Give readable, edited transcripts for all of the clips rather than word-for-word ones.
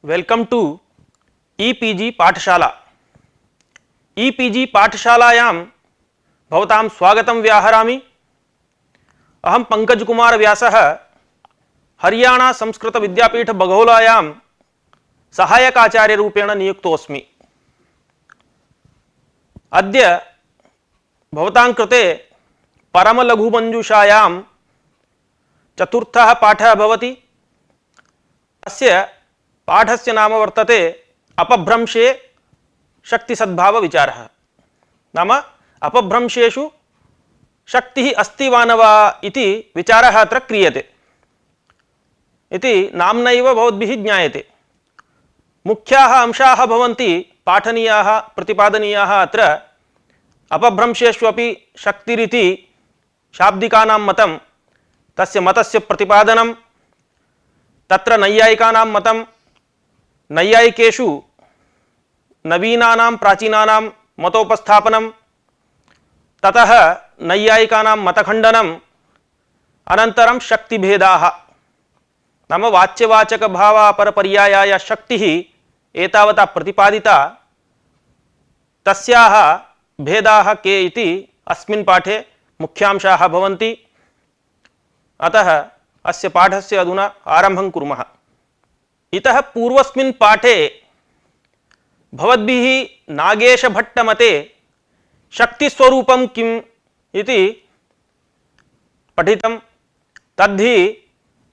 Welcome to e-PG पाठशाला। E-PG पाठशालायां भवतां स्वागतं व्याहरामि। अहं पंकज कुमार व्यासः हरियाणा संस्कृत विद्यापीठ बघौलायां सहायकाचार्यरूपेण नियुक्तोऽस्मि। अद्य भवतां कृते परमलघुमञ्जूषायां चतुर्थः पाठः भवति। अस्य पाठस्य नाम वर्तते अपभ्रंशे शक्तिसद्भाव विचारः। नाम अपभ्रंशेषु शक्तिः अस्ति वा न वा इति विचारः अत्र क्रियते इति नाम्नैव भवद्भिः ज्ञायते। मुख्याः अंशाः भवन्ति पाठनीयाः प्रतिपादनीयाः। अत्र अपभ्रंशेष्वपि शक्तिरिति शाब्दिकानां मतं, तस्य मतस्य प्रतिपादनं, तत्र नैयायिकानां मतं, नैयायिकेषु नवीनानां प्राचीनानां मतोपस्थापनं, ततः नैयायिकानां मतखण्डनं, अनन्तरं शक्तिभेदाः। नाम वाच्यवाचकभावापरपर्यायाय शक्तिः एतावता प्रतिपादिता, तस्याः भेदाः के इति अस्मिन् पाठे मुख्यांशाः भवन्ति। अतः अस्य पाठस्य अधुना आरम्भं कुर्मः। इतः पूर्वस्मिन् पाठे भवद्भिः नागेशभट्टमते शक्तिस्वरूपं किम् इति पठितं। तद्धि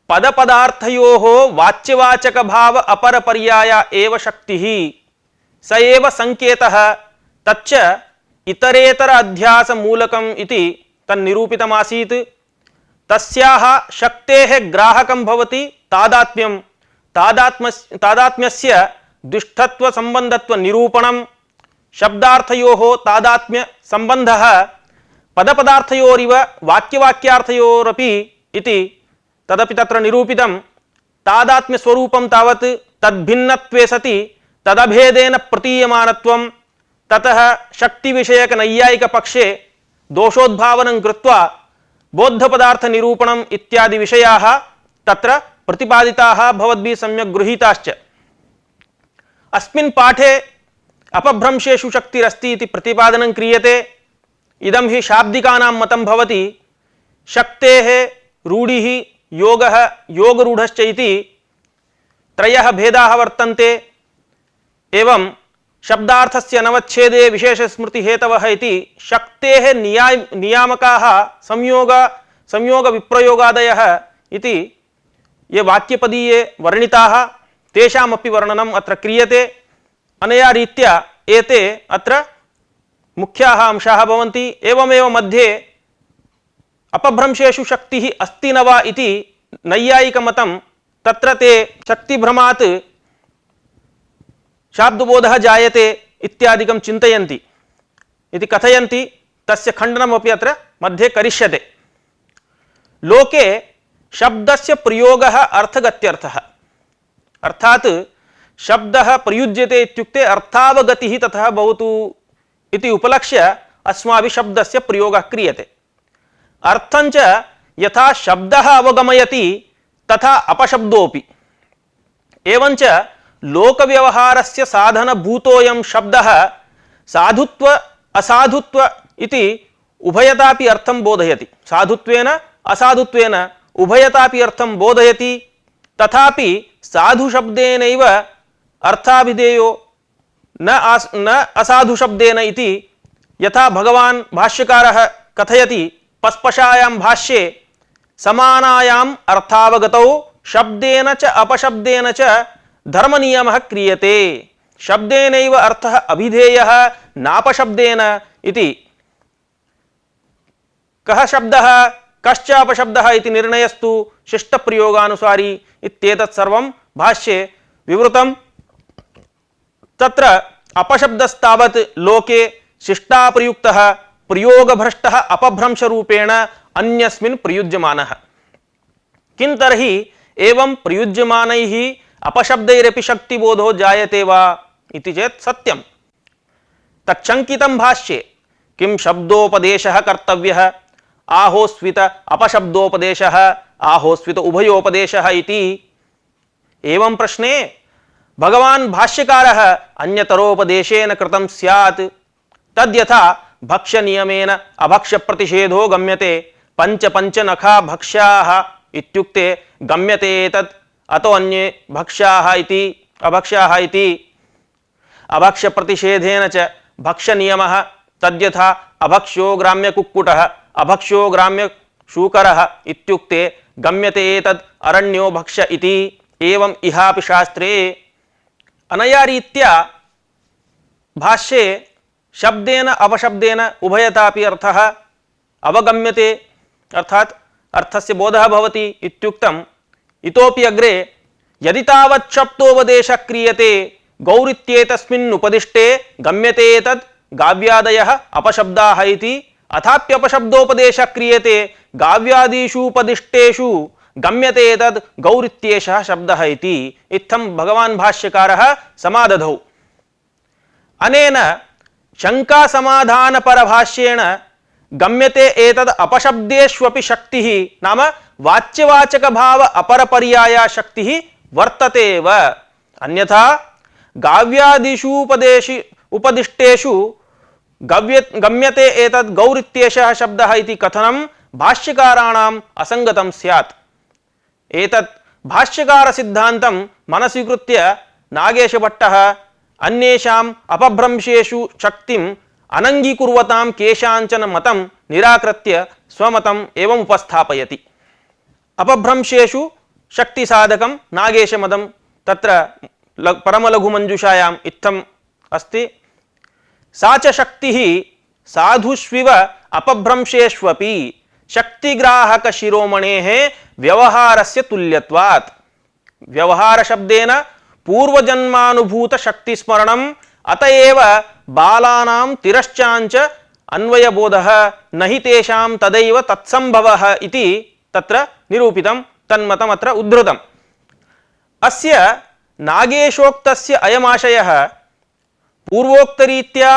पदपदार्थयोः वाच्यवाचकभाव अपरपर्याय एव शक्तिः, स एव संकेतः, तच्च इतरेतर अध्यासमूलकम् इति तन्निरूपितमासीत्। तस्याः शक्तेः ग्राहकं भवति तादात्म्यं। तादात्म्यस्य दुष्टत्व संबंधत्व निरूपणं। शब्दार्थयोः तादात्म्य संबंधः पदपदार्थयोरिव वाक्यवाक्यार्थयोरपि इति तदपि तत्र निरूपितं। तादात्म्य स्वरूपं तावत् तद्भिन्नत्वे सति तदभेदेन प्रतीयमानत्वं। ततः शक्ति विषयक नैयायिक पक्षे दोषोद्भावनं कृत्वा बौद्धपदार्थ निरूपणम् इत्यादि विषयाः तत्र प्रतिपादिताः, भवद्भिः सम्यक् गृहीताश्च। अस्मिन् पाठे अपभ्रंशेषु शक्तिरस्ति इति प्रतिपादनं क्रियते। इदं हि शाब्दिकानां मतं भवति। शक्तेः रूढिः योगः योगरूढश्च इति त्रयः भेदाः वर्तन्ते। एवं शब्दार्थस्य अनवच्छेदे विशेषस्मृतिहेतवः इति शक्तेः नियामकाः संयोग विप्रयोगादयः इति ये वाक्यपदीये वर्णिताः, तेषामपि वर्णनम् अत्र क्रियते। अनया रीत्या एते अत्र मुख्याः अंशाः भवन्ति। एवमेव मध्ये अपभ्रंशेषु शक्तिः अस्ति न वा इति नैयायिकमतं, तत्र ते शक्तिभ्रमात् शाब्दबोधः जायते इत्यादिकं चिन्तयन्ति इति कथयन्ति। तस्य खण्डनमपि अत्र मध्ये करिष्यते। लोके शब्दस्य प्रयोगः अर्थगत्यर्थः, अर्थात् शब्दः प्रयुज्यते इत्युक्ते अर्थावगतिः ततः भवतु इति उपलक्ष्य अस्माभिः शब्दस्य प्रयोगः क्रियते। अर्थञ्च यथा शब्दः अवगमयति तथा अपशब्दोऽपि। एवञ्च लोकव्यवहारस्य साधनभूतोऽयं शब्दः साधुत्व असाधुत्व इति उभयतापि अर्थं बोधयति। साधुत्वेन असाधुत्वेन उभयतापि अर्थं बोधयति। तथापि साधुशब्देनैव अर्थाभिधेयो न असाधुशब्देन इति यथा भगवान् भाष्यकारः कथयति। पस्पशायां भाष्ये समानायाम् अर्थावगतौ शब्देन च अपशब्देन च धर्मनियमः क्रियते। शब्देनैव अर्थः अभिधेयः नापशब्देन इति। कः शब्दः कश्च अपशब्दः इति निर्णयस्तु शिष्टप्रयोगानुसारी इत्येतत् सर्वं भाष्ये विवृतं। तत्र अपशब्दस्तावत् लोके शिष्टाप्रयुक्तः प्रयोगभ्रष्टः अपभ्रंशरूपेण अन्यस्मिन् प्रयुज्यमानः। किं तर्हि एवं प्रयुज्यमानैः अपशब्दैरपि शक्तिबोधो जायते वा इति चेत् सत्यं। तच्छङ्कितं भाष्ये किं शब्दोपदेशः कर्तव्यः आहोस्वित अपशब्दोपदेशः आहोस्वित उभयोपदेशः इति। एवं प्रश्ने भगवान् भाष्यकारः अन्यतरोपदेशेन कृतं स्यात् तद्यथा भक्ष्य नियमेन अभक्ष्य प्रतिषेधो गम्यते पंच पंच नखा भक्ष्याः इत्युक्ते गम्यते तत् अतो अन्ये भक्ष्याः इति अभक्ष्याः इति अभक्ष्य प्रतिषेधेन च भक्ष्य नियमः तद्यथा अभक्ष्यो ग्राम्य कुक्कुटः अभक्ष्यो ग्राम्य शूकरः इत्युक्ते गम्यते तत् अरण्यो भक्ष्य इति एवं इहापि शास्त्रे अनया रीत्या भाष्ये शब्देन अपशब्देन उभयतापि अर्थः अवगम्यते अर्थात अर्थस्य बोधः भवति इत्युक्तम्। इतोपि अग्रे यदि तावत् शब्दोपदेशः क्रियते गौरित्येतस्मिन् उपदिष्टे गम्यते तत् गाव्यादयः अपशब्दाः इति अथाप्यपशब्दोपदेशः क्रियते गाव्यादिषु उपदिष्टेषु गम्यते तत् गौरित्येषः शब्दः इति इत्थं भगवान् भाष्यकारः समादधौ। अनेन शंका समाधान परभाष्येण गम्यते एतद् अपशब्देष्वपि शक्तिः नाम वाच्यवाचक भाव अपरपर्याया शक्तिः वर्ततेव अन्यथा गाव्यादिषु उपदिष्टेषु गम्यते एतद् गौरित्येषः शब्दः इति कथनं भाष्यकाराणाम् असंगतं स्यात्। एतत् भाष्यकार सिद्धान्तं मनस्वीकृत्य नागेशभट्टः अन्येषाम् अपभ्रंशेषु शक्तिम् अनङ्गीकुर्वतां केषाञ्चन मतं निराकृत्य स्वमतम् एवम् उपस्थापयति। अपभ्रंशेषु शक्तिसाधकं नागेशमतं तत्र परमलघुमञ्जुषायाम् इत्थम् अस्ति। सा च शक्तिः साधुष्विव अपभ्रंशेष्वपि शक्तिग्राहक शिरोमणेः व्यवहारस्य तुल्यत्वात्। व्यवहार शब्देन पूर्वजन्मानुभूत शक्तिस्मरणम् अतएव बालानां तिरश्चाञ्च अन्वयबोधः न हि तेषां तदैव तत्संभवः इति तत्र निरूपितं तन्मतमत्र उद्धृतम्। अस्य नागेशोक्तस्य अयमाशयः पूर्वोक्तरीत्या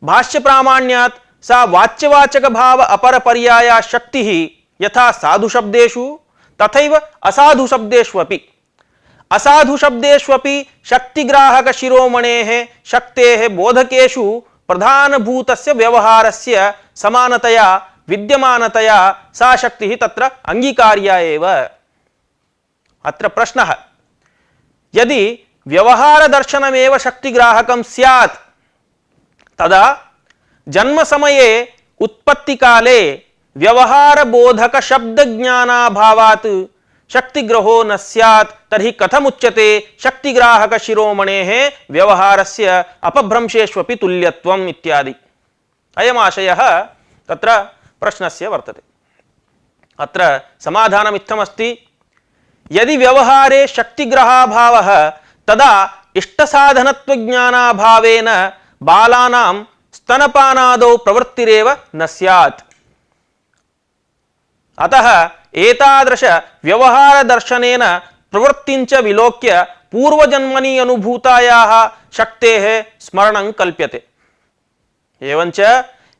भाष्यप्रामाण्यात् सा वाच्यवाचक भाव अपरपर्याया शक्तिः यथा साधुशब्देषु तथैव असाधुशब्देष्वपि असाधुशब्देष्वपि शक्तिग्राहक शिरोमणेः शक्तेः बोधकेषु प्रधानभूतस्य व्यवहारस्य समानतया विद्यमानतया सा शक्तिः तत्र अंगीकार्या एव। अत्र प्रश्नः यदि व्यवहारदर्शनमेव शक्तिग्राहकं स्यात् तदा जन्म समये उत्पत्तिकाले व्यवहारबोधक शब्दज्ञानाभावात् शक्तिग्रहो न स्यात् तर्हि कथमुच्यते शक्तिग्राहक शिरोमणेः व्यवहारस्य अपभ्रंशेष्वपि तुल्यत्वम् इत्यादि अयमाशयः तत्र प्रश्नस्य वर्तते। अत्र समाधानम् इत्थमस्ति यदि व्यवहारे शक्तिग्रहाभावः तदा इष्टसाधनत्वज्ञानाभावेन बालानां स्तनपानादौ प्रवृत्तिरेव न स्यात्। अतः एतादृश व्यवहार दर्शनेन प्रवृत्तिञ्च विलोक्य पूर्वजन्मनि अनुभूतायाः शक्तेः स्मरणं कल्प्यते। एवञ्च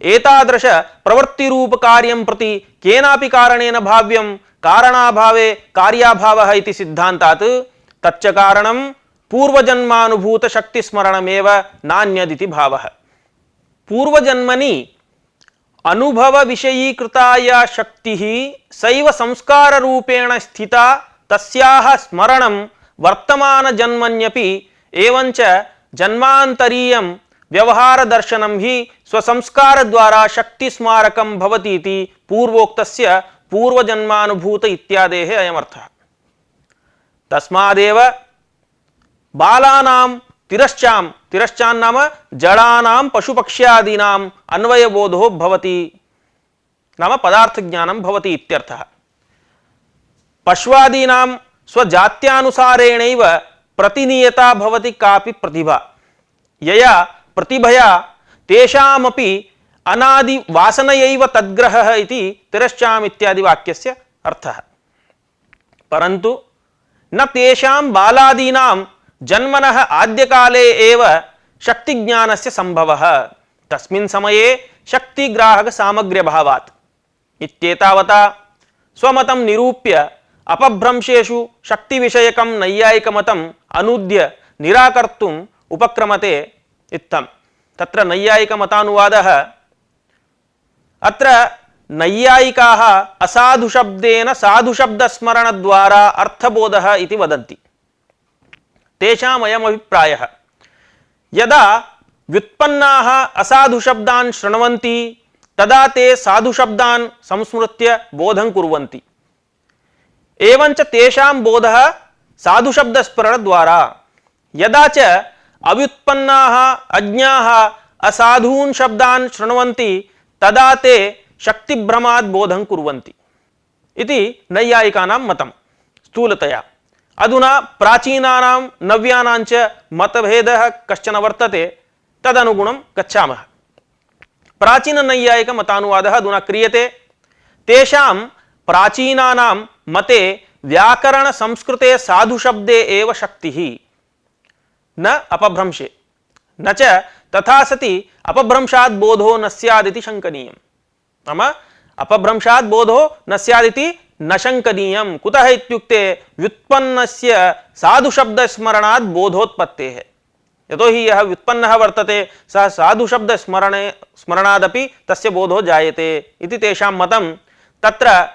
एतादृश प्रवृत्तिरूप कार्यं प्रति केनापि कारणेन भाव्यं कारणाभावे कार्याभावः इति सिद्धान्तात् तच्च कारणं पूर्वजन्मानुभूत शक्तिस्मरणमेव नान्यदिति भावः। पूर्वजन्मनि अनुभव विषयीकृताया शक्तिः सैव संस्कार रूपेण स्थिता तस्याः स्मरणं वर्तमान जन्मन्यपि एवञ्च जन्मान्तरीयं व्यवहार दर्शनं हि स्वसंस्कार द्वारा शक्ति स्मारकं भवति इति पूर्वोक्तस्य पूर्वजन्मानुभूत इत्यादेः अयमर्थः। तस्मादेव बालानां तिरश्चां नाम जडानां पशुपक्ष्यादीनां अन्वयबोधो भवति नाम पदार्थज्ञानं भवति इत्यर्थः। पश्वादीनां स्वजात्यानुसारेणैव प्रतिनियता भवति कापि प्रतिभा यया प्रतिभया तेषामपि अनादि वासनयैव तद्ग्रहः इति तिरश्चाम् इत्यादि वाक्यस्य अर्थः। परन्तु न तेषां बालादीनां जन्मनः आद्यकाले एव शक्तिज्ञानस्य संभवः तस्मिन् समये शक्तिग्राहक सामग्र्यभावात् इत्येतावता स्वमतं निरूप्य अपभ्रंशेषु शक्तिविषयकं नैयायिकमतम् अनूद्य निराकर्तुम् उपक्रमते इत्थं। तत्र नैयायिकमतानुवादः, अत्र नैयायिकाः असाधुशब्देन साधुशब्दस्मरणद्वारा अर्थबोधः इति वदन्ति। तेषाम् अयम् अभिप्रायः, यदा व्युत्पन्नाः असाधुशब्दान् शृण्वन्ति तदा ते साधुशब्दान् संस्मृत्य बोधं कुर्वन्ति। एवञ्च तेषां बोधः साधुशब्दस्मरणद्वारा। यदा च अव्युत्पन्नाः अज्ञाः असाधून् शब्दान् शृण्वन्ति तदा ते शक्तिभ्रमात् बोधं कुर्वन्ति इति नैयायिकानां मतं स्थूलतया। अधुना प्राचीनानां नव्यानां च मतभेदः कश्चन वर्तते, तदनुगुणं गच्छामः। प्राचीननैयायिकमतानुवादः अधुना क्रियते। तेषां प्राचीनानां मते व्याकरणसंस्कृते साधुशब्दे एव शक्तिः, न अपभ्रंशे, न च तथा सति अपभ्रंशात् बोधो न स्यादिति शङ्कनीयम्। नाम अपभ्रंशात् बोधो न स्यादिति न शङ्कनीयम्। कुतः इत्युक्ते व्युत्पन्नस्य साधुशब्दस्मरणात् बोधोत्पत्तेः। यतोहि यः व्युत्पन्नः वर्तते सः साधुशब्दस्मरणादपि तस्य बोधो जायते इति तेषां मतं। तत्र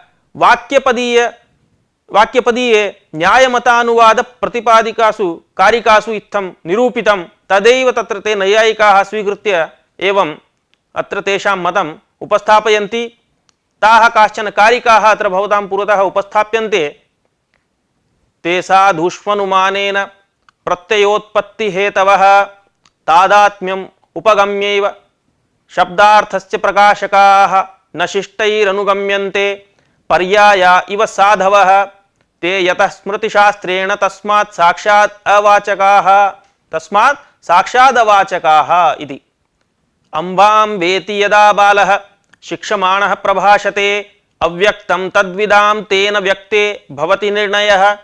वाक्यपदीये न्यायमतानुवाद प्रतिपादिकासु कारिकासु इत्थं निरूपितं, तदैव तत्र ते नैयायिकाः स्वीकृत्य एवम् अत्र तेषां मतम् उपस्थापयन्ति। ताः काश्चन कारिकाः अत्र भवतां पुरतः उपस्थाप्यन्ते। ते साधुष्वनुमानेन प्रत्ययोत्पत्ति हेतवः तादात्म्यम् उपगम्यैव शब्दार्थस्य प्रकाशकाः न शिष्टैरनुगम्यन्ते पर्याया इव साधवः ते यतः स्मृतिशास्त्रेण तस्मात् साक्षात् अवाचकाः इति। अम्बां वेति यदा बालः शिक्षमाणः प्रभाषते अव्यक्तं तद्विदां तेन व्यक्ते भवति निर्णयः।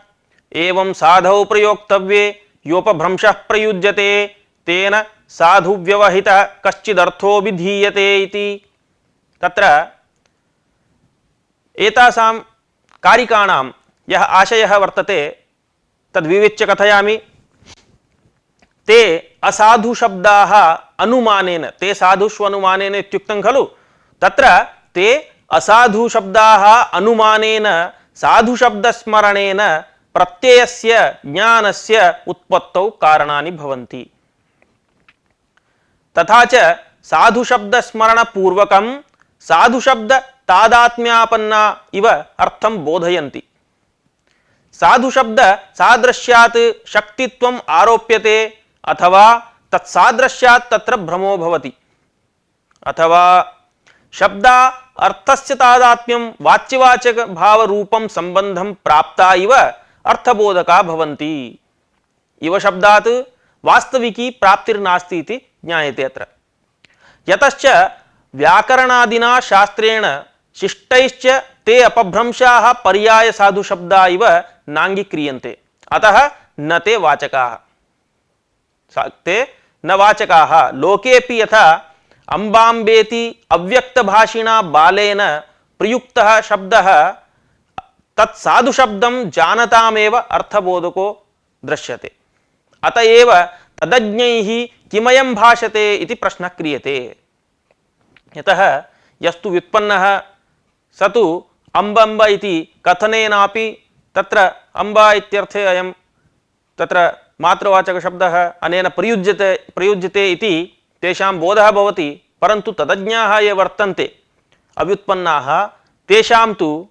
एवं साधौ प्रयोक्तव्ये योपभ्रंशः प्रयुज्यते तेन साधु व्यवहितः कश्चिदर्थो विधीयते इति। तत्र एतासां कारिकाणां यः आशयः वर्तते तद्विविच्य कथयामि। ते असाधुशब्दाः अनुमानेन, ते साधुष्वनुमानेन इत्युक्तं खलु, तत्र ते असाधुशब्दाः अनुमानेन साधुशब्दस्मरणेन प्रत्ययस्य ज्ञानस्य उत्पत्तौ कारणानि भवन्ति। तथा च साधुशब्दस्मरणपूर्वकं साधुशब्द तादात्म्यापन्ना इव अर्थं बोधयन्ति। साधुशब्द सादृश्यात् शक्तित्वम् आरोप्यते अथवा तत्सादृश्यात् तत्र भ्रमो भवति, अथवा शब्दा अर्थस्य तादात्म्यं वाच्यवाचक भावरूपं संबंधं प्राप्ता इव अर्थबोधका भवन्ति। इव शब्दात् वास्तविकी प्राप्तिर्नास्ति इति ज्ञायते अत्र। यतश्च व्याकरणादिना शास्त्रेण शिष्टैश्च ते अपभ्रंशाः पर्याय साधुशब्दा इव नाङ्गीक्रियन्ते, अतः न ते वाचकाः। ते न वाचकाः। लोकेऽपि यथा अम्बाम्बेति अव्यक्तभाषिणा बालेन प्रयुक्तः शब्दः तत्साधुशब्दं जानतामेव अर्थबोधको दृश्यते। अतएव तदज्ञैः किमयं भाषते इति प्रश्नः क्रियते। यतः यस्तु व्युत्पन्नः स तु अम्बम्ब इति कथनेनापि तत्र अम्बा इत्यर्थे अयं तत्र मातृवाचकशब्दः अनेन प्रयुज्यते इति तेषां बोधः भवति। परन्तु तदज्ञाः ये वर्तन्ते अव्युत्पन्नाः, तेषां तु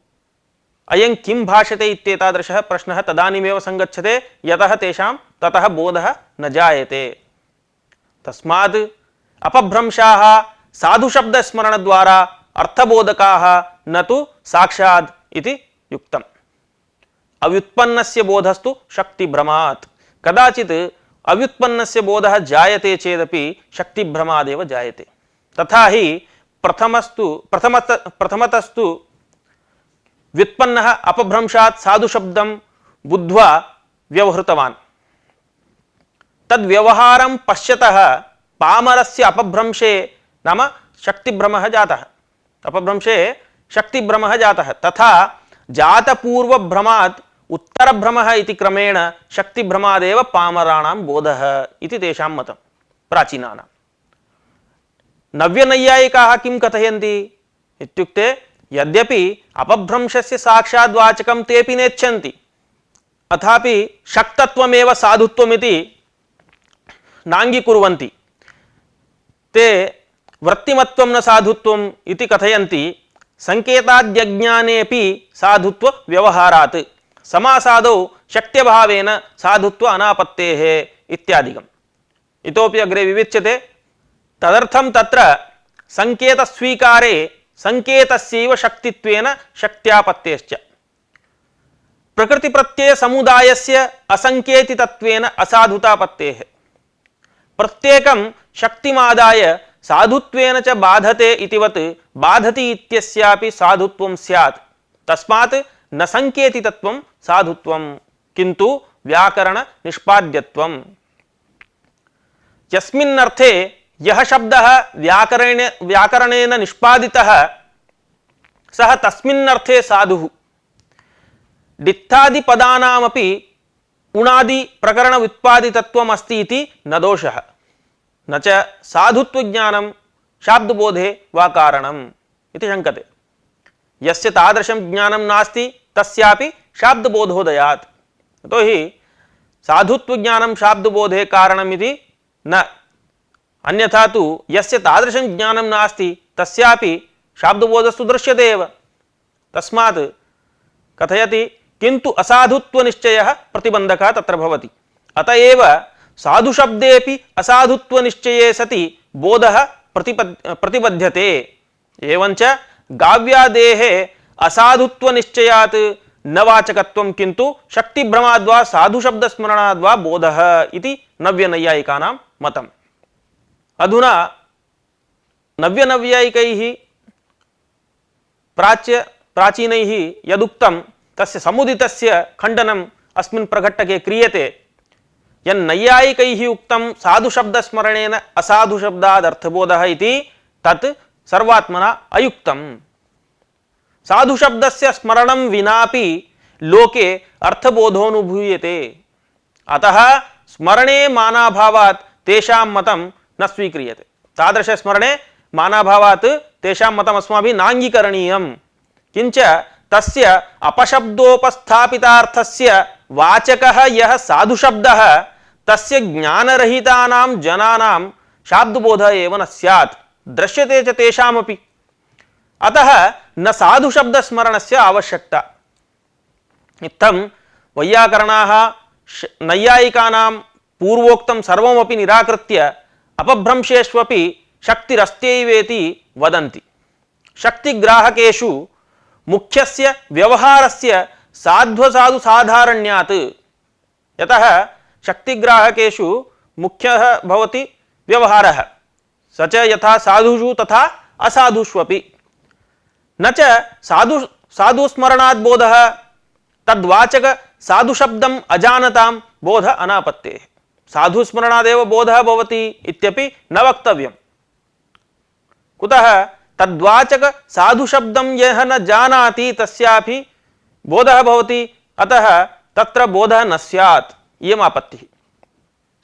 अयं किं भाषते इत्येतादृशः प्रश्नः तदानीमेव संगच्छते, यतः तेषां ततः बोधः न जायते। तस्मात् अपभ्रंशाः साधुशब्दस्मरणद्वारा अर्थबोधकाः न तु साक्षात् इति युक्तम्। अव्युत्पन्नस्य बोधस्तु शक्तिभ्रमात्। कदाचित् अव्युत्पन्नस्य बोधः जायते चेदपि शक्तिभ्रमादेव जायते। तथा हि प्रथमतस्तु व्युत्पन्नः अपभ्रंशात् साधुशब्दं बुद्ध्वा व्यवहृतवान्। तद्व्यवहारं पश्यतः पामरस्य अपभ्रंशे नाम शक्तिभ्रमः जातः, अपभ्रंशे शक्तिभ्रमः जातः। तथा जातपूर्वभ्रमात् उत्तरभ्रमः इति क्रमेण शक्तिभ्रमादेव पामराणां बोधः इति तेषां मतं प्राचीनानां। नव्यनैयायिकाः किं कथयन्ति इत्युक्ते यद्यपि अपभ्रंशस्य साक्षाद्वाचकं तेऽपि नेच्छन्ति, अथापि शक्तत्वमेव साधुत्वमिति नाङ्गीकुर्वन्ति। ते वृत्तिमत्वं न साधुत्वम् इति कथयन्ति। संकेताद्यज्ञानेऽपि साधुत्व व्यवहारात् समासादौ शक्त्यभावेन साधुत्व अनापत्तेः इत्यादिकम्। इतोपि अग्रे विविच्यते। तदर्थं तत्र संकेतस्वीकारे संकेतस्यैव शक्तित्वेन शक्त्यापत्तेश्च प्रकृतिप्रत्यय समुदायस्य असंकेतितत्वेन असाधुतापत्तेः प्रत्येकं शक्तिमादाय साधुत्वेन च बाधते इतिवत् बाधति इत्यस्यापि साधुत्वं स्यात्। तस्मात् न संकेतितत्वं साधुत्वं किन्तु व्याकरण निष्पाद्यत्वम्। यस्मिन्नर्थे यः शब्दः व्याकरणेन निष्पादितः सः तस्मिन्नर्थे साधुः। डित्थादि पदानामपि उणादि प्रकरण व्युत्पादितत्वम् अस्ति इति न दोषः। न च साधुत्वज्ञानं शाब्दबोधे वा कारणम् इति शङ्कते। यस्य तादृशं ज्ञानं नास्ति तस्यापि शाब्दबोधोदयात्। यतो हि साधुत्वज्ञानं शाब्दबोधे कारणम् इति न, अन्यथा तु यस्य तादृशं ज्ञानं नास्ति तस्यापि शाब्दबोधस्तु दृश्यते एव। तस्मात् कथयति किन्तु असाधुत्वनिश्चयः प्रतिबन्धकः तत्र भवति। अत एव साधुशब्देऽपि असाधुत्वनिश्चये सति बोधः प्रतिबध्यते। एवञ्च गाव्यादेः असाधुत्वनिश्चयात् न वाचकत्वं किन्तु शक्तिभ्रमाद्वा साधुशब्दस्मरणाद्वा बोधः इति नव्यनैयायिकानां मतम्। अधुना नव्यनैयायिकैः प्राचीनैः यदुक्तं तस्य समुदितस्य खण्डनम् अस्मिन् प्रघट्टके क्रियते। यन्नैयायिकैः उक्तं साधुशब्दस्मरणेन असाधुशब्दादर्थबोधः इति तत् सर्वात्मना अयुक्तम्। साधुशब्दस्य स्मरणं विनापि लोके अर्थबोधोऽनुभूयते। अतः स्मरणे मानाभावात् तेषां मतं न स्वीक्रियते। तादृशस्मरणे मानाभावात् तेषां मतम् अस्माभिः नाङ्गीकरणीयम्। किञ्च तस्य अपशब्दोपस्थापितार्थस्य वाचकः यः साधुशब्दः तस्य ज्ञानरहितानां जनानां शाब्दबोधः एव न स्यात्, दृश्यते च तेषामपि। अतः न साधुशब्दस्मरणस्य आवश्यकता। इत्थं वैयाकरणाः नैयायिकानां पूर्वोक्तं सर्वमपि निराकृत्य अपभ्रंशेष्वपि शक्तिरस्त्यैवेति वदन्ति। शक्तिग्राहकेषु मुख्यस्य व्यवहारस्य साध्वसाधु साधारण्यात्, यतः शक्तिग्राहकेषु मुख्यः भवति व्यवहारः, स च यथा साधुषु तथा असाधुष्वपि। न च साधुस्मरणात् बोधः तद्वाचक साधुशब्दम् अजानतां बोध अनापत्तेः। साधुस्मरणादेव बोधः भवति इत्यपि न वक्तव्यम्। कुतः तद्वाचक साधुशब्दं यः न जानाति तस्यापि बोधः भवति, अतः तत्र बोधः न स्यात्, इयम् आपत्तिः।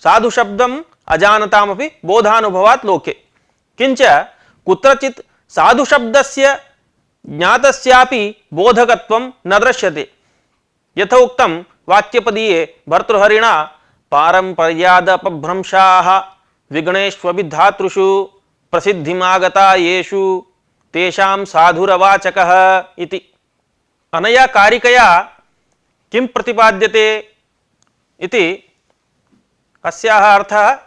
साधुशब्दम् अजानतामपि बोधानुभवात् लोके। किञ्च कुत्रचित् साधुशब्दस्य ज्ञातस्यापि बोधकत्वं न दृश्यते। यथोक्तं वाक्यपदीये भर्तृहरिणा पारम्पर्यादपभ्रंशाः विगणेष्वपि धातृषु प्रसिद्धिमागता येषु तेषां साधुरवाचकः इति। अनया कारिकया किं प्रतिपाद्यते इति अस्याः अर्थः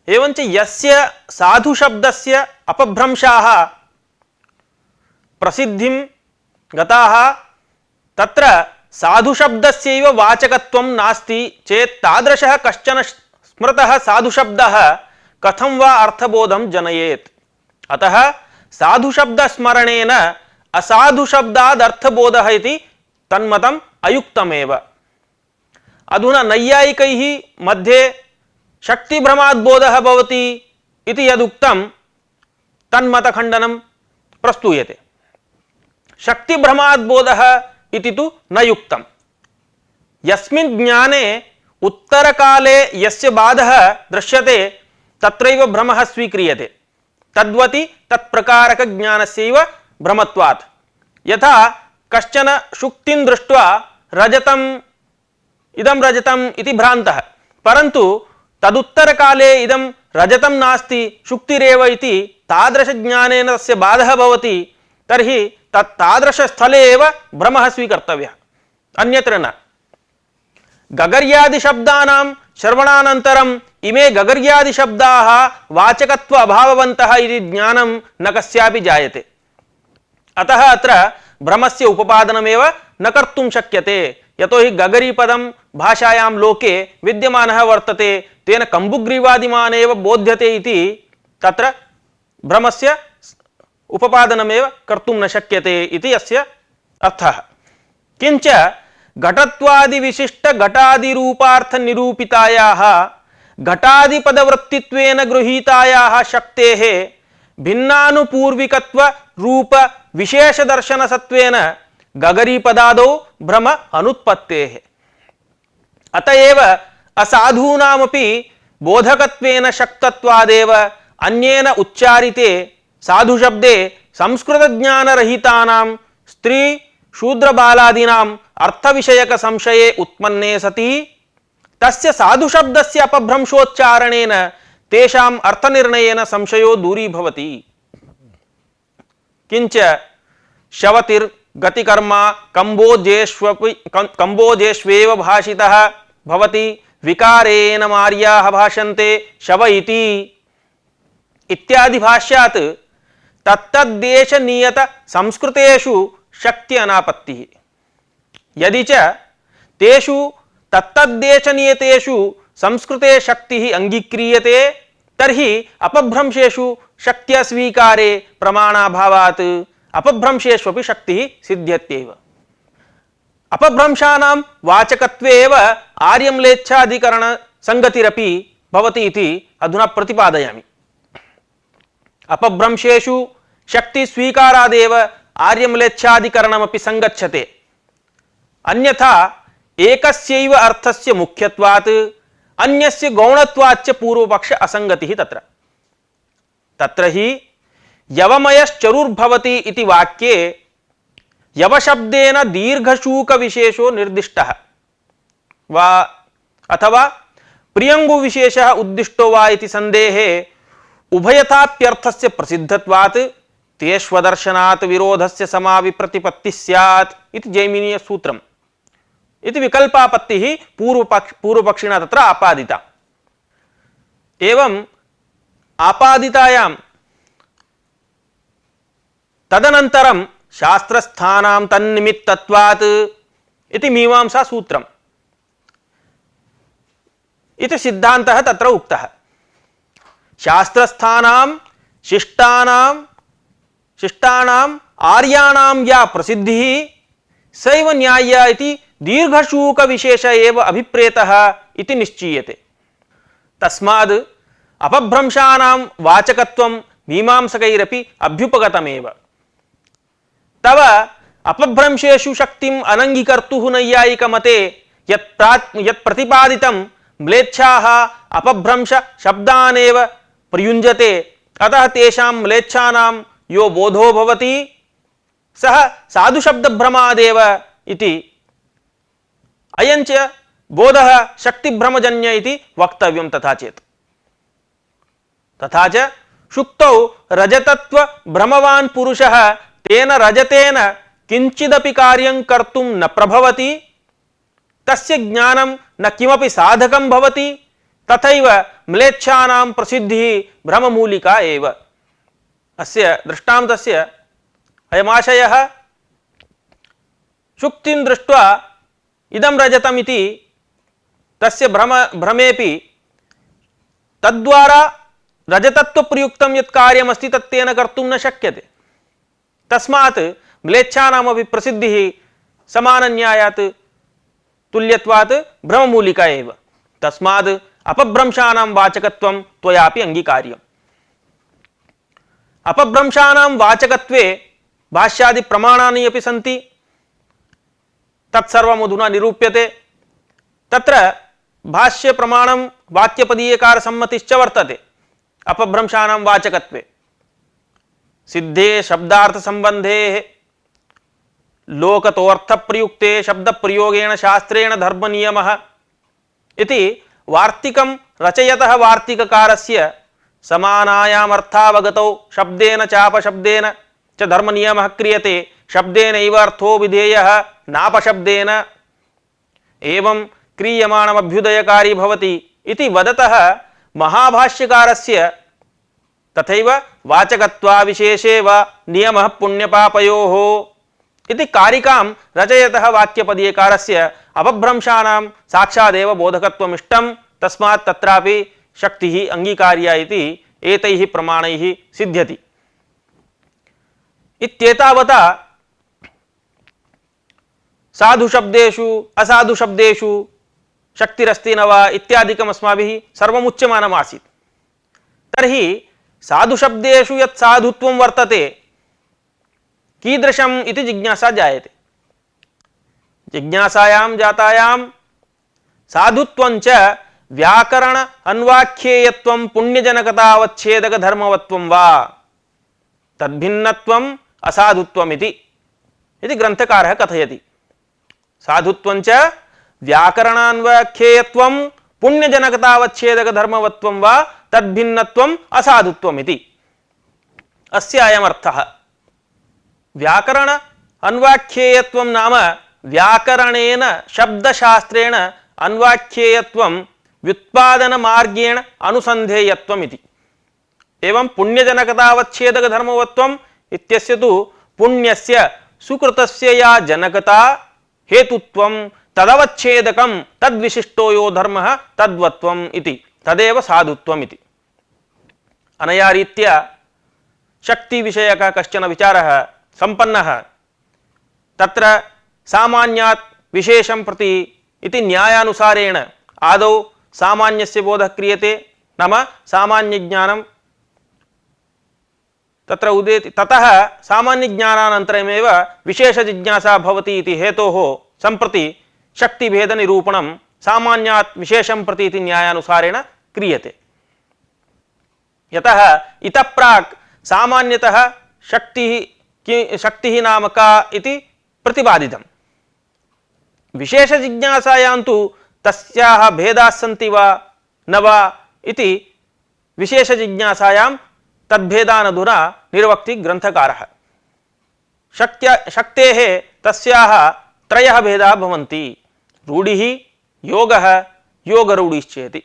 एवञ्च यस्य साधुशब्दस्य अपभ्रंशाः प्रसिद्धिं गताः तत्र साधुशब्दस्यैव वाचकत्वं नास्ति चेत् तादृशः कश्चन स्मृतः साधुशब्दः कथं वा अर्थबोधं जनयेत्। अतः साधुशब्दस्मरणेन असाधुशब्दाद् अर्थबोधः इति तन्मतम् अयुक्तमेव। अधुना नैयायिकैः मध्ये शक्तिभ्रमाद् बोधः भवति इति यदुक्तं तन्मतखण्डनं प्रस्तूयते। शक्तिभ्रमाद् बोधः इति तु न युक्तम्। यस्मिन् ज्ञाने उत्तरकाले यस्य बाधः दृश्यते तत्रैव भ्रमः स्वीक्रियते। तद्वति तत्प्रकारक ज्ञानस्यैव भ्रमत्वात्। यथा कश्चन शुक्तिं दृष्ट्वा रजतम् इदं रजतम् इति भ्रान्तः, परन्तु तदुत्तरकाले इदं रजतं नास्ति शुक्तिरेव इति तादृशज्ञानेन तस्य बाधः भवति, तर्हि तादृशस्थले एव भ्रमः स्वीकर्तव्यः, अन्यत्र न। गगर्यादिशब्दानां श्रवणानन्तरम् इमे गगर्यादिशब्दाः वाचकत्व अभाववन्तः इति ज्ञानं न कस्यापि जायते। अतः अत्र भ्रमस्य उपपादनमेव न कर्तुं शक्यते। यतो हि गगरीपदं भाषायां लोके विद्यमानः वर्तते, तेन कम्बुग्रीवादिमानेव बोध्यते इति तत्र भ्रमस्य उपपादनमेव कर्तुं न शक्यते इति अस्य अर्थः। किञ्च घटत्वादि विशिष्ट घटादिरूपार्थ निरूपितायाः घटादिपदवृत्तित्वेन गृहीतायाः शक्तेः भिन्नानुपूर्विकत्व रूप विशेष दर्शन सत्वेन गगरीपदादौ भ्रम अनुत्पत्तेः। अतएव असाधूनामपि बोधकत्वेन शक्तत्वादेव अन्येन उच्चारिते साधुशब्दे संस्कृतज्ञानरहितानां स्त्री शूद्रबालादीनाम् अर्थविषयक संशये उत्पन्ने सति तस्य साधुशब्दस्य अपभ्रंशोच्चारणेन तेषाम् अर्थनिर्णयेन संशयो दूरीभवति। किञ्च शवतिर्गतिकर्मा कम्बोजेष्वेव भाषितः भवति विकारेण मार्याः भाषन्ते शव इति इत्यादि भाष्यात् तत्तद्देश नियत संस्कृतेषु शक्ति अनापत्तिः। यदि च तेषु तत्तद्देश नियतेषु संस्कृते शक्तिः अंगीक्रियते तर्हि अपभ्रंशेषु शक्त्या स्वीकारे प्रमाणाभावात् अपभ्रंशेष्वपि शक्तिः सिद्ध्यत्येव। अपभ्रंशानां वाचकत्वे एव आर्यम्लेच्छाधिकरण संगतिरपि भवति इति अधुना प्रतिपादयामि। अपभ्रंशेषु शक्ति स्वीकारादेव आर्यम्लेच्छाधिकरणमपि संगच्छते। अन्यथा एकस्यैव अर्थस्य मुख्यत्वात् अन्यस्य गौणत्वाच्च पूर्वपक्ष असंगतिः तत्र। तत्र हि यवमयश्चरुर्भवति इति वाक्ये यवशब्देन दीर्घशूक विशेषो निर्दिष्टः वा अथवा प्रियंगु विशेषः उद्दिष्टो वा इति संदेहे उभयथाप्यर्थस्य प्रसिद्धत्वात् तेष्वदर्शनात् विरोधस्य समाविप्रतिपत्तिः स्यात् इति जैमिनीय सूत्रम् इति विकल्पापत्तिः पूर्वपक्षिणा तत्र आपादिता। एवं आपादितायां तदनन्तरं शास्त्रस्थानां तन्निमित्तत्वात् इति मीमांसा सूत्रम् इति सिद्धान्तः तत्र उक्तः। शास्त्रस्थानां शिष्टानां आर्याणां या प्रसिद्धिः सैव न्याय्या इति दीर्घशूक विशेष एव अभिप्रेतः इति निश्चीयते। तस्माद् अपभ्रंशानां वाचकत्वं मीमांसकैरपि अभ्युपगतमेव। तव अपभ्रंशेषु शक्तिम् अनङ्गीकर्तुः नैयायिकमते यत् प्रतिपादितं म्लेच्छाः अपभ्रंश शब्दानेव प्रयुञ्जते, अतः तेषां म्लेच्छानां यो बोधो भवति सः साधुशब्दभ्रमादेव इति अयञ्च बोधः शक्तिभ्रमजन्य इति वक्तव्यं। तथा चेत् तथा च शुक्तौ रजतत्व भ्रमवान् पुरुषः तेन रजतेन किंचिदपि कार्यं कर्तुं न प्रभवति, तस्य ज्ञानं न किमपि साधकं भवति, तथैव म्लेच्छानां प्रसिद्धिः भ्रममूलिका एव। अस्य दृष्टान्तस्य अयमाशयः शुक्तिं दृष्ट्वा इदं रजतमिति तस्य भ्रमेपि तद्वारा रजतत्वप्रयुक्तं यत् कार्यमस्ति तत्तेन कर्तुं न शक्यते। तस्मात् म्लेच्छानामपि प्रसिद्धिः समानन्यायात् तुल्यत्वात् भ्रममूलिका एव। तस्मात् अपभ्रंशानां वाचकत्वं त्वयापि अंगीकार्यम्। अपभ्रंशानां वाचकत्वे भाष्यादि प्रमाणानि अपि सन्ति। तत्सर्वम् अधुना निरूप्यते। तत्र भाष्य प्रमाणं वाक्यपदीयकार सम्मतिश्च वर्तते अपभ्रंशानां वाचकत्वे। सिद्धे शब्दार्थ संबंधे लोकतोऽर्थ प्रयुक्ते शब्द प्रयोगेण शास्त्रेण धर्म नियमः इति वार्तिकं रचयतः वार्तिककारस्य समानायामर्थावगतौ शब्देन चापशब्देन च धर्म नियमः क्रियते शब्देनैव अर्थो विधेयः नापशब्देन एवं क्रियमाणमभ्युदयकारी भवति इति वदतः महाभाष्यकारस्य तथैव वाचकत्वा विशेषे वा नियमः पुण्यपापयोः इति कारिकां रचयतः वाक्यपदीयकारस्य अपभ्रंशानां साक्षादेव बोधकत्वमिष्टं तस्मात् तत्रापि शक्तिः अंगीकार्या इति एतैः प्रमाणैः सिद्ध्यति। इत्येतावता साधुशब्देषु असाधुशब्देषु शक्तिरस्ति न वा इत्यादिकम् अस्माभिः सर्वमुच्यमानमासीत्। तर्हि साधुशब्देषु यत् साधुत्वं वर्तते कीदृशम् इति जिज्ञासा जायते। जिज्ञासायां जातायां साधुत्वं च व्याकरण अन्वाख्येयत्वं पुण्यजनकतावच्छेदक धर्मवत्वं वा तद्भिन्नत्वम् असाधुत्वम् इति ग्रन्थकारः कथयति। साधुत्वं च व्याकरणान्वाख्येयत्वं पुण्यजनकतावच्छेदक धर्मवत्वं वा तद्भिन्नत्वम् असाधुत्वम् इति। अस्य अयमर्थः। व्याकरण अन्वाख्येयत्वं नाम व्याकरणेन शब्दशास्त्रेण अन्वाख्येयत्वं व्युत्पादन मार्गेण अनुसन्धेयत्वम् इति। एवं पुण्यजनकतावच्छेदक धर्मवत्वम् इत्यस्य तु पुण्यस्य सुकृतस्य या जनकता हेतुत्वं तदवच्छेदकं तद्विशिष्टो यो धर्मः तद्वत्वम् इति तदेव साधुत्वम् इति। अनया रीत्या शक्ति विषयकः कश्चन विचारः संपन्नः। तत्र सामान्यात् विशेषं प्रति इति न्यायानुसारेण आदौ सामान्यस्य बोधः क्रियते नाम सामान्यज्ञानं तत्र उदेति ततः सामान्यज्ञानानन्तरमेव विशेषजिज्ञासा भवति इति हेतोः सम्प्रति शक्तिभेदनिरूपणं सामान्यात् विशेषं प्रति इति न्यायानुसारेण क्रियते। यतः इतः प्राक् सामान्यतः शक्तिः नाम का इति प्रतिपादितम्। विशेषजिज्ञासायां तु तस्याः भेदाः सन्ति वा न वा इति विशेषजिज्ञासायां तद्भेदानधुना निर्वक्ति ग्रन्थकारः। शक्तेः तस्याः त्रयः भेदाः भवन्ति रूढिः योगः योगरूढिश्चेति।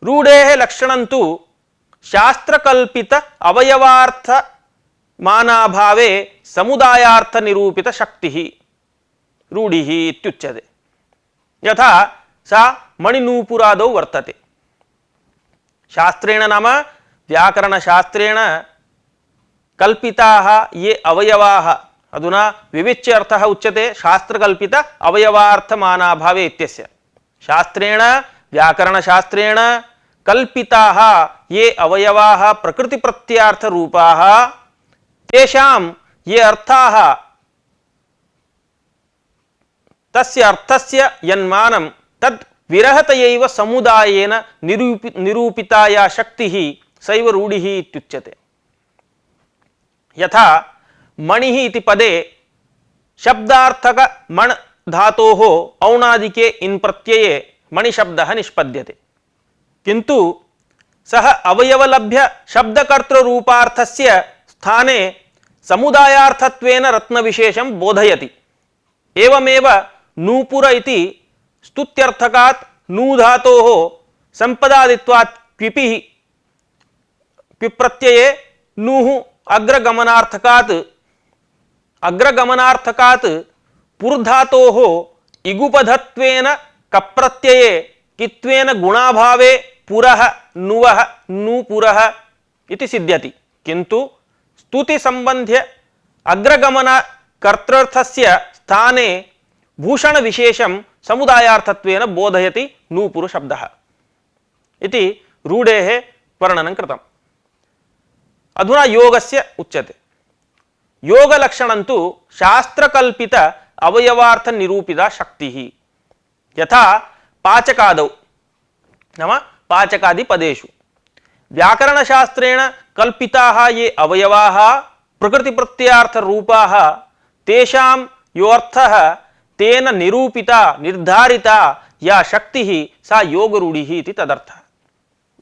रूढेः लक्षणं तु शास्त्रकल्पित अवयवार्थ मानाभावे समुदायार्थ निरूपित शक्तिः रूढिः इत्युच्यते। यथा सा मणिनूपुरादौ वर्तते। शास्त्रेण नाम व्याकरणशास्त्रेण कल्पिताः ये अवयवाः अधुना विविच्य अर्थः उच्यते शास्त्रकल्पित अवयवार्थमानाभावे इत्यस्य। शास्त्रेण व्याकरणशास्त्रेण कल्पिताः ये अवयवाः प्रकृतिप्रत्यार्थरूपाः तेषां ये अर्थाः तस्य अर्थस्य यन्मानं तद् विरहतयैव समुदायेन निरूपिता या शक्तिः सैव रूढिः इत्युच्यते। यथा मणिः इति पदे शब्दार्थक मण् धातोः औणादिके इन् प्रत्यये मणिशब्दः निष्पद्यते। किन्तु सः अवयवलभ्य शब्दकर्तृरूपार्थस्य स्थाने समुदायार्थत्वेन रत्नविशेषं बोधयति। एवमेव नूपुर इति स्तुत्यर्थकात् नू धातोः संपदादित्वात् क्विपिः क्विप्रत्यये नूः अग्रगमनार्थकात् पुर्धातोः इगुपधत्वेन कप्रत्यये कित्वेन गुणाभावे पुरः नुवः नूपुरः इति सिद्ध्यति। किन्तु स्तुति संबंध्य अग्रगमन कर्तृर्थस्य स्थाने भूषण विशेषं समुदायार्थत्वेन बोधयति नूपुर शब्दः इति रूढेः वर्णनं कृतम्। अधुना योगस्य उच्यते। योगलक्षणं तु शास्त्रकल्पित अवयवार्थ निरूपिता शक्तिः। यथा पाचकादौ नाम पाचकादि पदेषु व्याकरणशास्त्रेण कल्पिताः ये अवयवाः प्रकृतिप्रत्ययार्थ रूपाः तेषां यो अर्थः तेन निरूपिता निर्धारिता या शक्तिः सा योगरूढिः इति तदर्थः।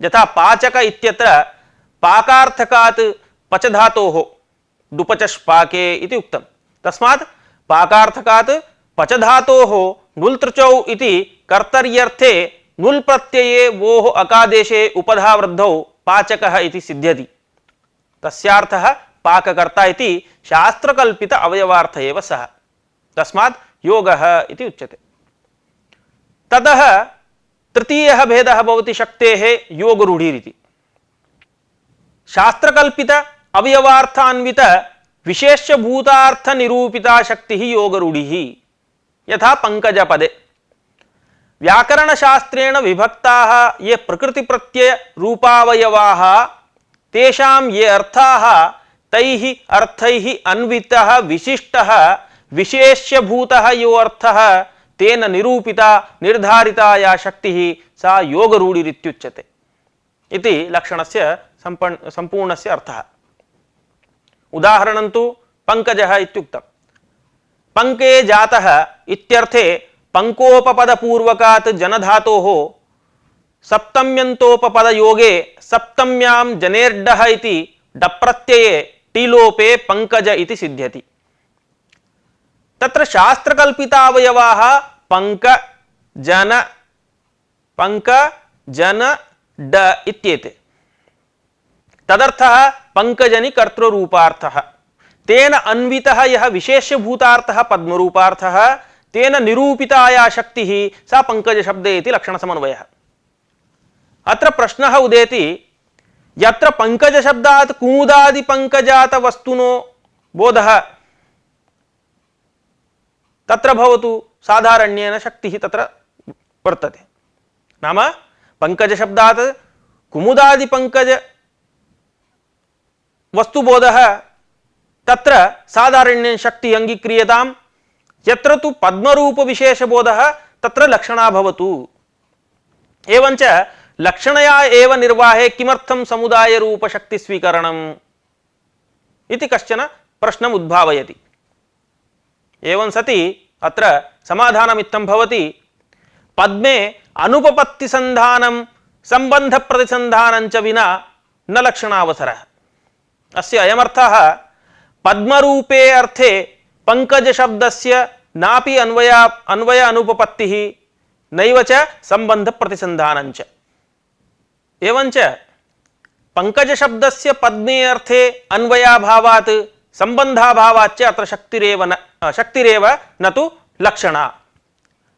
यथा पाचक इत्यत्र पाकार्थकात् पच धातोः दुपचष् पाके इति उक्तम्। तस्मात् पाकार्थकात् पच धातोः नुल् तृचौ इति कर्तर्यर्थे नुल् प्रत्यये वोः अकादेशे उपधावृद्धौ पाचकः इति सिद्ध्यति। तस्यार्थः पाककर्ता इति शास्त्रकल्पित अवयवार्थ एव सः। तस्मात् योगः इति उच्यते। ततः तृतीयः भेदः भवति शक्तेः योगरूढिरिति। शास्त्रकल्पित अवयवार्थान्वित विशेष्यभूतार्थ निरूपिता शक्तिः योगरूढिः। यथा पंकजपदे व्याकरणशास्त्रेण विभक्ताः ये प्रकृतिप्रत्यय रूपावयवाः तेषां ये अर्थाः तैः अर्थैः अन्वितः विशिष्टः विशेष्यभूतः यो अर्थः तेन निरूपिता निर्धारिता या शक्तिः सा योगरूढिरित्युच्यते इति लक्षणस्य संपूर्णस्य अर्थः। उदाहरणं तु पंकजः इत्युक्तम्। पंके जातः इत्यर्थे पंकोपपदपूर्वकात् जनधातोः सप्तम्यन्तोपपदयोगे सप्तम्यां जनेर्डः इति डप्रत्यये टीलोपे पंकज इति सिद्ध्यति। तत्र शास्त्रकल्पितावयवाः पंक जन ड इत्येते। तदर्थः पंकजनि कर्तृरूपार्थः। तेन अन्वितः यः विशेष्यभूतार्थः पद्मरूपार्थः तेन निरूपिता या शक्तिः सा पंकज शब्दे इति लक्षणसमन्वयः। अत्र प्रश्नः उदेति यत्र पंकज शब्दात् कुमुदादि पंकजात वस्तुनो बोधः तत्र भवतु साधारण्येन शक्तिः तत्र वर्तते। नाम पंकज शब्दात् कुमुदादि पंकज वस्तुबोधः तत्र साधारण्येन शक्तिः अंगीक्रियताम्। यत्र तु पद्मरूप विशेषबोधः तत्र लक्षणा भवतु। एवञ्च लक्षणया एव निर्वाहे किमर्थं समुदाय रूप शक्ति स्वीकरणम् इति कश्चन प्रश्नम् उद्भावयति। एवं सति अत्र समाधानमित्थं भवति पद्मे अनुपपत्तिसन्धानं सम्बन्धप्रतिसन्धानं च विना न लक्षणावसरः। अस्य अयमर्थः पद्मरूपे अर्थे पंकज शब्दस्य नापि अन्वय अनुपपत्तिः नैव च संबंध प्रतिसंधानं च। एवञ्च पंकज शब्दस्य पद्मे अर्थे अन्वयाभावात् संबंधाभावाच्च अत्र शक्तिरेव न तु लक्षणा।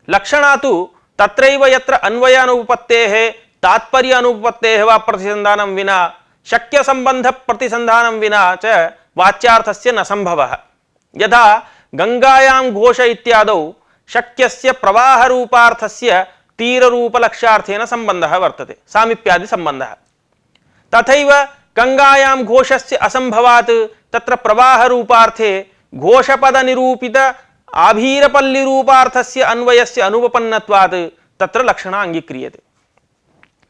लक्षणा तु तत्रैव यत्र अन्वय अनुपपत्तेः तात्पर्य अनुपपत्तेः वा प्रतिसंधानं विना शक्य संबंध प्रतिसंधानं विना च वाच्यार्थस्य न संभवः। यथा गंगायां घोष इत्यादौ शक्यस्य प्रवाह रूपार्थस्य तीररूप लक्ष्यार्थेन संबंधः वर्तते, सामीप्यादि संबंधः। तथैव गंगायां घोषस्य असंभवात् तत्र प्रवाह रूपार्थे घोषपद निरूपित आभीरपल्ली रूपार्थस्य अन्वयस्य अनुपपन्नत्वात् तत्र लक्षणा अंगीक्रियते।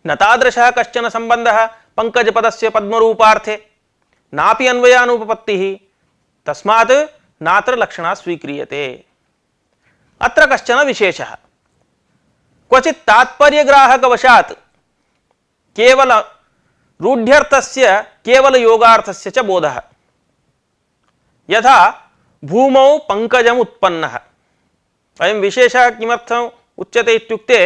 न तादृशः कश्चन संबंधः पंकजपदस्य पद्मरूपार्थे नापि अन्वयानुपपत्तिः, तस्मात् नात्र लक्षणा स्वीक्रियते। अत्र कश्चन विशेषः क्वचित् तात्पर्यग्राहकवशात् केवल रूढ्यर्थस्य केवल योगार्थस्य च बोधः। यथा भूमौ पंकजम् उत्पन्नः। अयं विशेषः किमर्थम् उच्यते इत्युक्ते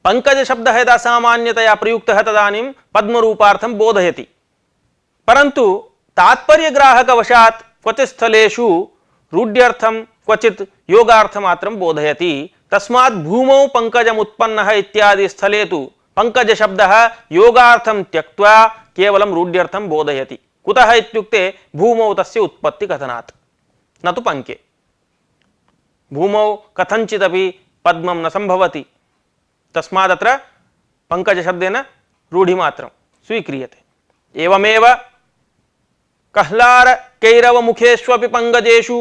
पंकज शब्दः यदा सामान्यतया प्रयुक्तः तदानीं पद्मरूपार्थं बोधयति, परन्तु तात्पर्यग्राहकवशात् क्वचित् स्थलेषु रूढ्यर्थं क्वचित् योगार्थमात्रं बोधयति। तस्मात् भूमौ पंकजम् उत्पन्नः इत्यादि स्थले तु पंकज शब्दः योगार्थं त्यक्त्वा केवलं रूढ्यर्थं बोधयति। कुतः इत्युक्ते भूमौ तस्य उत्पत्ति कथनात्, न तु पंके। भूमौ कथञ्चिदपि पद्मं न संभवति, तस्मादत्र पंकज शब्देन रूढिमात्रं स्वीक्रियते। एवमेव कह्लार कैरव मुखेष्वपि पंकजेषु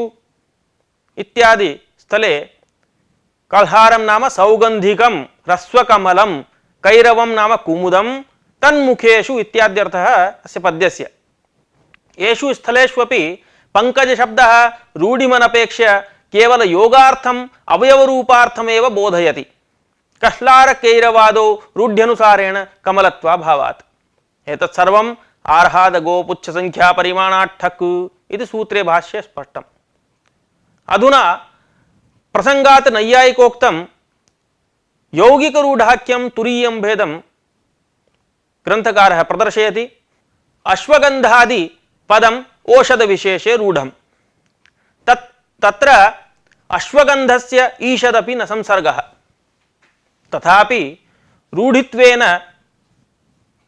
इत्यादि स्थले कल्हारं नाम सौगंधिकं ह्रस्वकमलं कैरवं नाम कुमुदं तन्मुखेषु इत्याद्यर्थः अस्य पद्यस्य। येषु स्थलेष्वपि पंकजशब्दः रूढिमनपेक्ष्य केवल योगार्थम् अवयवरूपार्थमेव बोधयति। कह्लारकैरवादौ रूढ्यनुसारेण कमलत्वाभावात्। एतत् सर्वम् आर्हाद गोपुच्छ संख्या परिमाणात् ठक् इति सूत्रे भाष्ये स्पष्टम्। अधुना प्रसंगात् नैयायिकोक्तं यौगिकरूढाख्यं तुरीयं भेदं ग्रंथकारः प्रदर्शयति। अश्वगंधादि पदम् औषध विशेषे रूढम्। तत्र अश्वगंधस्य ईषदपि न संसर्गः, तथापि रूढित्वेन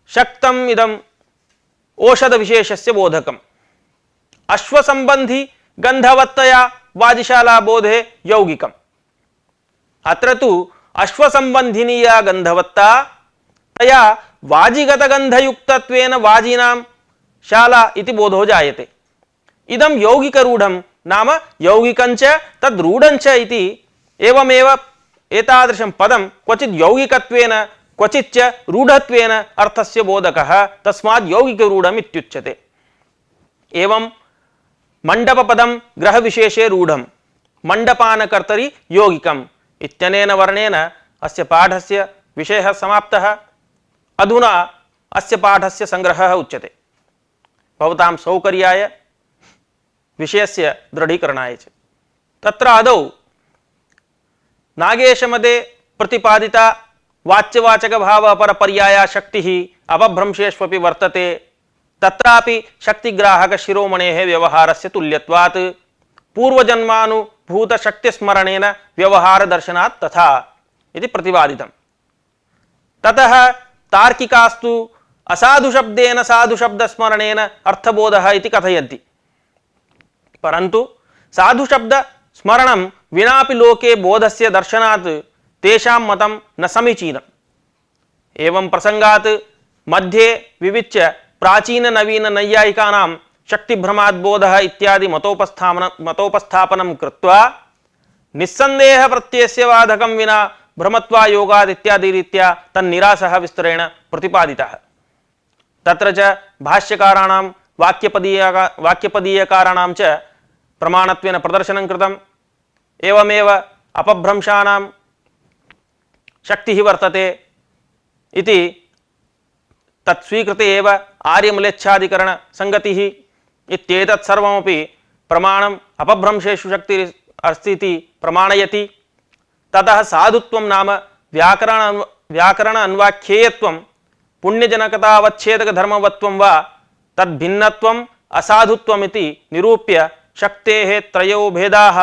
शक्तम् इदम् औषध विशेषस्य बोधकम्। अश्वसंबंधी गंधवत्तया वाजिशाला बोधे यौगिकम्। अत्र तु अश्वसंबंधिनीया गंधवत्ता तया वाजिगतगंधयुक्तत्वेन वाजिनां शाला इति बोधो जायते। इदं यौगिकरूढं नाम यौगिकञ्च तद्रूढञ्च इति एवमेव एतादृशं पदं क्वचित् यौगिकत्वेन क्वचिच्च रूढत्वेन अर्थस्य बोधकः, तस्मात् यौगिकरूढम् इत्युच्यते। एवं मंडपपदं ग्रहविशेषे रूढं, मंडपानकर्तरि यौगिकम् इत्यनेन वर्णेन अस्य पाठस्य विषयः समाप्तः। अधुना अस्य पाठस्य संग्रहः उच्यते भवतां सौकर्याय विषयस्य दृढीकरणाय च। तत्र आदौ नागेशमदे प्रतिपादिता वाच्यवाचक भाव अपरपर्याया शक्तिः अपभ्रंशेष्वपि वर्तते। तत्रापि शक्तिग्राहक शिरोमणेः व्यवहारस्य तुल्यत्वात् पूर्वजन्मानुभूत शक्तिस्मरणेन व्यवहार दर्शनात् तथा इति प्रतिपादितम्। ततः तार्किकास्तु असाधु शब्देन साधु शब्द स्मरणेन अर्थबोधः इति कथयन्ति, परन्तु साधु शब्द स्मरणं विनापि लोके बोधस्य दर्शनात् तेषां मतं न समीचीनम्। एवं प्रसंगात् मध्ये विविच्य प्राचीन नवीन नैयायिकानां शक्तिभ्रमाद् बोधः इत्यादि मतोपस्थापनं कृत्वा निस्संदेह प्रत्ययस्य बाधकं विना भ्रमत्वा योगाद् इत्यादि रीत्या तन्निरासः विस्तरेण प्रतिपादितः। तत्र च भाष्यकाराणां वाक्यपदीयकाराणां च प्रमाणत्वेन प्रदर्शनं कृतम्। एवमेव अपभ्रंशानां शक्तिः वर्तते इति तत्स्वीकृते एव आर्यमलेच्छाधिकरण संगतिः इत्येतत् सर्वमपि प्रमाणम् अपभ्रंशेषु शक्तिः अस्ति इति प्रमाणयति। ततः साधुत्वं नाम व्याकरण अन्वाख्येयत्वं पुण्यजनकतावच्छेदक धर्मवत्वं वा तद्भिन्नत्वम् असाधुत्वमिति निरूप्य शक्तेः त्रयो भेदाः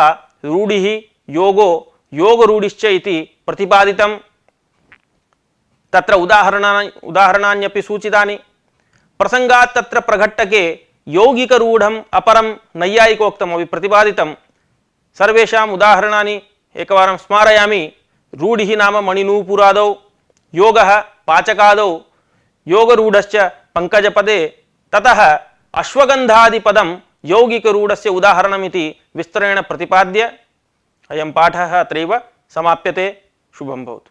रूढिः योगो योगरूढिश्च इति प्रतिपादितम्। तत्र उदाहरणान्यपि सूचितानि। प्रसंगात् तत्र प्रघट्टके यौगिकरूढम् अपरं नैयायिकोक्तमपि प्रतिपादितं। सर्वेषाम् उदाहरणानि एकवारं स्मारयामि। रूढिः नाम मणिनूपुरादौ, योगः पाचकादौ, योगरूढश्च पंकजपदे। ततः अश्वगंधादिपदं यौगिकरूढस्य उदाहरणमिति विस्तरेण प्रतिपाद्य अयं पाठः अत्रैव समाप्यते। शुभं भवतु।